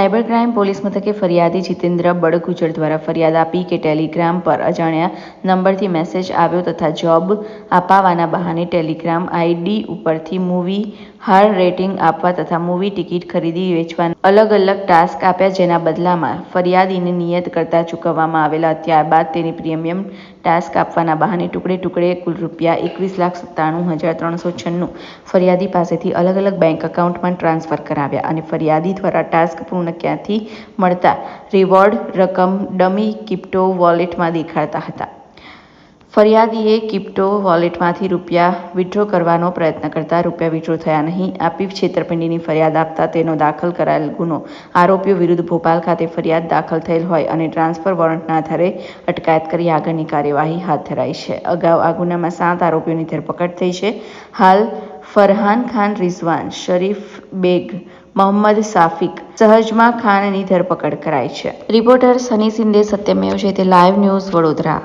Cyber crime police મથકે ફરિયાદી જીતેન્દ્ર બડગુજર દ્વારા ફરિયાદ આપી કે ટેલિગ્રામ પર અજાણ્યા નંબરથી મેસેજ આવ્યો તથા જોબ અપાવવાના બહાને ટેલિગ્રામ આઈડી ઉપરથી મૂવી હાર રેટિંગ આપવા તથા મૂવી ટિકિટ ખરીદી વેચવાના અલગ અલગ ટાસ્ક આપ્યા, જેના બદલામાં ફરિયાદીને નિયત કરતા ચૂકવવામાં આવેલા. ત્યારબાદ તેની પ્રીમિયમ ટાસ્ક આપવાના બહાને ટુકડે ટુકડે કુલ ₹21,97,396 ફરિયાદી પાસેથી અલગ અલગ બેંક એકાઉન્ટમાં ટ્રાન્સફર કરાવ્યા અને ફરિયાદી દ્વારા ટાસ્ક પૂર્ણ ક્યાંથી મળતા રિવોર્ડ રકમ ડમી ક્રિપ્ટો વોલેટમાં દેખાડતા હતા. ફરિયાદીએ ક્રિપ્ટો વોલેટમાંથી રૂપિયા વિથડ્રો કરવાનો પ્રયત્ન કરતા રૂપિયા વિથડ્રો થયા નહીં આપી છેતરપિંડીની ફરિયાદ આપતા તેનો દાખલ કરાયેલ ગુનો આરોપીઓ વિરુદ્ધ ભોપાલ ખાતે ફરિયાદ દાખલ થયેલ હોય અને ટ્રાન્સફર વોરંટના આધારે અટકાયત કરી આગળની કાર્યવાહી હાથ ધરાઈ છે. અગાઉ આ ગુનામાં 7 આરોપીઓની ધરપકડ થઈ છે. હાલ ફરહાન ખાન, રિઝવાન શરીફ બેગ, મોહમ્મદ સાફિક, સહજમા ખાનની ધરપકડ કરાઈ છે. Reporter Sunny Shinde, Satyamev Jayate, live news, Vadodara.